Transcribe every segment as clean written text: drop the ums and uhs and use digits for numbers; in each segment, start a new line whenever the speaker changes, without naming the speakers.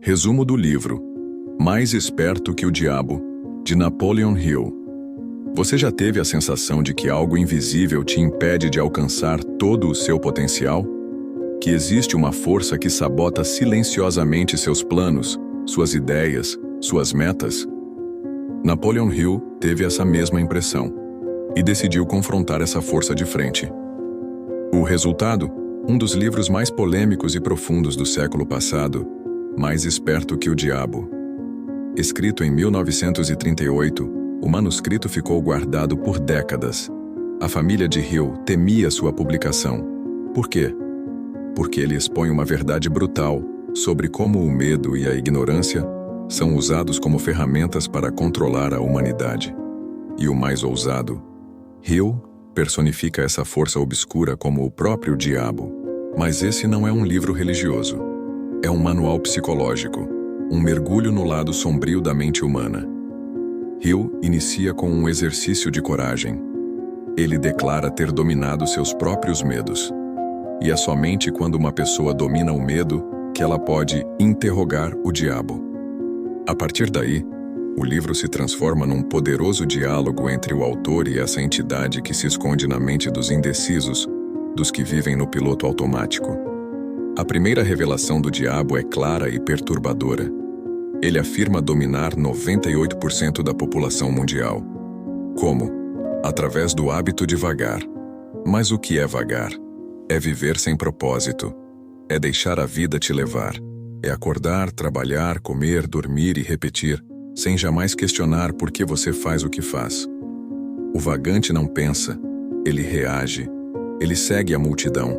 Resumo do livro Mais Esperto que o Diabo, de Napoleon Hill. Você já teve a sensação de que algo invisível te impede de alcançar todo o seu potencial? Que existe uma força que sabota silenciosamente seus planos, suas ideias, suas metas? Napoleon Hill teve essa mesma impressão e decidiu confrontar essa força de frente. O resultado? Um dos livros mais polêmicos e profundos do século passado, Mais Esperto que o Diabo. Escrito em 1938, o manuscrito ficou guardado por décadas. A família de Hill temia sua publicação. Por quê? Porque ele expõe uma verdade brutal sobre como o medo e a ignorância são usados como ferramentas para controlar a humanidade. E o mais ousado, Hill personifica essa força obscura como o próprio diabo. Mas esse não é um livro religioso. É um manual psicológico, um mergulho no lado sombrio da mente humana. Hill inicia com um exercício de coragem. Ele declara ter dominado seus próprios medos. E é somente quando uma pessoa domina o medo que ela pode interrogar o diabo. A partir daí, o livro se transforma num poderoso diálogo entre o autor e essa entidade que se esconde na mente dos indecisos, dos que vivem no piloto automático. A primeira revelação do diabo é clara e perturbadora. Ele afirma dominar 98% da população mundial. Como? Através do hábito de vagar. Mas o que é vagar? É viver sem propósito. É deixar a vida te levar. É acordar, trabalhar, comer, dormir e repetir, sem jamais questionar por que você faz o que faz. O vagante não pensa, ele reage, ele segue a multidão.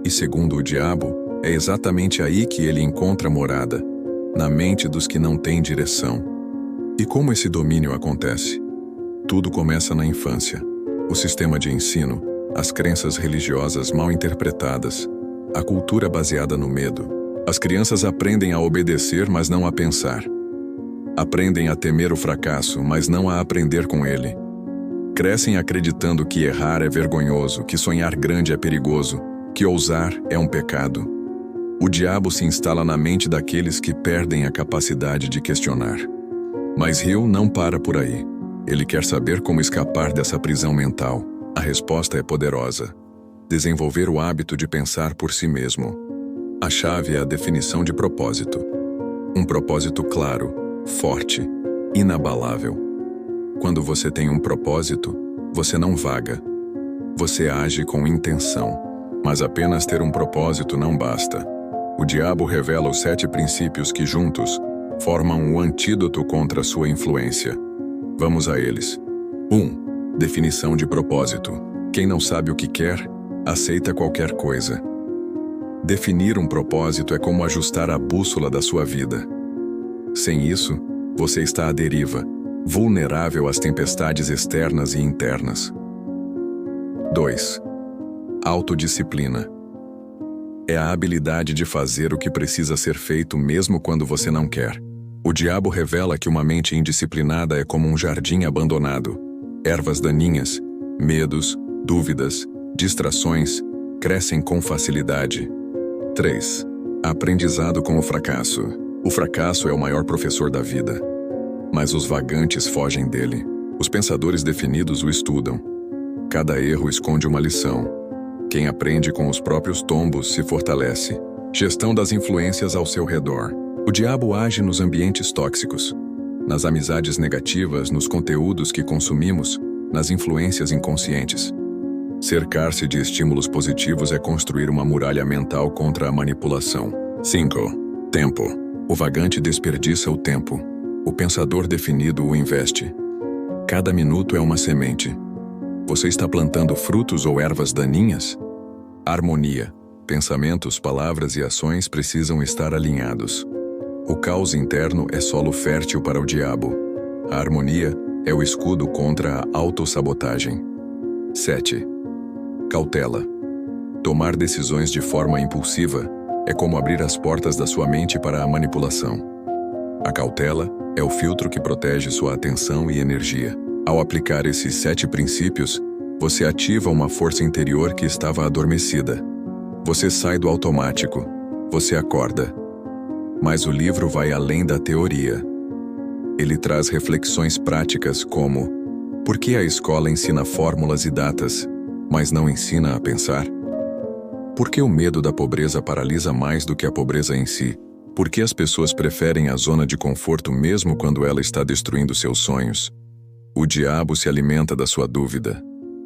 E segundo o diabo, é exatamente aí que ele encontra morada, na mente dos que não têm direção. E como esse domínio acontece? Tudo começa na infância. O sistema de ensino, as crenças religiosas mal interpretadas, a cultura baseada no medo. As crianças aprendem a obedecer, mas não a pensar. Aprendem a temer o fracasso, mas não a aprender com ele. Crescem acreditando que errar é vergonhoso, que sonhar grande é perigoso, que ousar é um pecado. O diabo se instala na mente daqueles que perdem a capacidade de questionar. Mas Hill não para por aí. Ele quer saber como escapar dessa prisão mental. A resposta é poderosa. Desenvolver o hábito de pensar por si mesmo. A chave é a definição de propósito. Um propósito claro, forte, inabalável. Quando você tem um propósito, você não vaga. Você age com intenção. Mas apenas ter um propósito não basta. O diabo revela os 7 princípios que juntos formam um antídoto contra a sua influência. Vamos a eles. 1. Definição de propósito. Quem não sabe o que quer, aceita qualquer coisa. Definir um propósito é como ajustar a bússola da sua vida. Sem isso, você está à deriva, vulnerável às tempestades externas e internas. 2. Autodisciplina. É a habilidade de fazer o que precisa ser feito mesmo quando você não quer. O diabo revela que uma mente indisciplinada é como um jardim abandonado. Ervas daninhas, medos, dúvidas, distrações, crescem com facilidade. 3. Aprendizado com o fracasso. O fracasso é o maior professor da vida. Mas os vagantes fogem dele. Os pensadores definidos o estudam. Cada erro esconde uma lição. Quem aprende com os próprios tombos se fortalece. Gestão das influências ao seu redor. O diabo age nos ambientes tóxicos, nas amizades negativas, nos conteúdos que consumimos, nas influências inconscientes. Cercar-se de estímulos positivos é construir uma muralha mental contra a manipulação. 5. Tempo. O vagante desperdiça o tempo. O pensador definido o investe. Cada minuto é uma semente. Você está plantando frutos ou ervas daninhas? Harmonia. Pensamentos, palavras e ações precisam estar alinhados. O caos interno é solo fértil para o diabo. A harmonia é o escudo contra a autossabotagem. 7. Cautela. Tomar decisões de forma impulsiva é como abrir as portas da sua mente para a manipulação. A cautela é o filtro que protege sua atenção e energia. Ao aplicar esses 7 princípios, você ativa uma força interior que estava adormecida. Você sai do automático. Você acorda. Mas o livro vai além da teoria. Ele traz reflexões práticas como: por que a escola ensina fórmulas e datas, mas não ensina a pensar? Por que o medo da pobreza paralisa mais do que a pobreza em si? Por que as pessoas preferem a zona de conforto mesmo quando ela está destruindo seus sonhos? O diabo se alimenta da sua dúvida.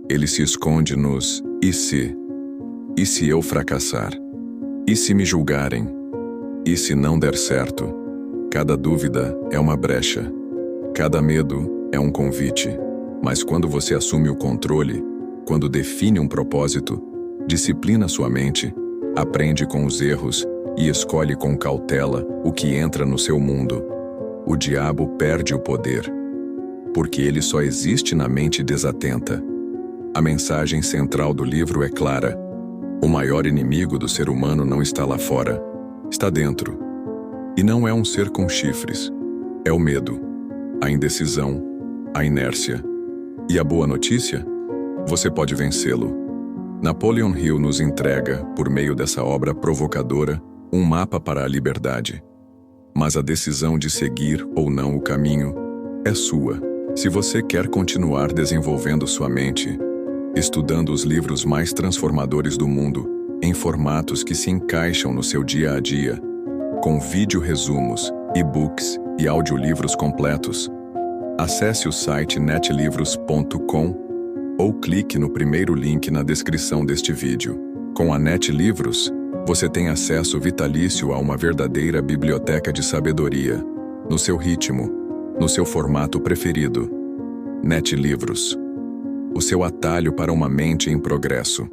Ele se esconde nos "e se"? E se eu fracassar? E se me julgarem? E se não der certo? Cada dúvida é uma brecha. Cada medo é um convite. Mas quando você assume o controle, quando define um propósito, disciplina sua mente, aprende com os erros e escolhe com cautela o que entra no seu mundo, o diabo perde o poder, porque ele só existe na mente desatenta. A mensagem central do livro é clara: o maior inimigo do ser humano não está lá fora, está dentro. E não é um ser com chifres, é o medo, a indecisão, a inércia. E a boa notícia? Você pode vencê-lo. Napoleon Hill nos entrega, por meio dessa obra provocadora, um mapa para a liberdade. Mas a decisão de seguir ou não o caminho é sua. Se você quer continuar desenvolvendo sua mente, estudando os livros mais transformadores do mundo, em formatos que se encaixam no seu dia a dia, com vídeo-resumos, e-books e audiolivros completos, acesse o site netlivros.com ou clique no primeiro link na descrição deste vídeo. Com a NetLivros, você tem acesso vitalício a uma verdadeira biblioteca de sabedoria, no seu ritmo, no seu formato preferido. NetLivros, o seu atalho para uma mente em progresso.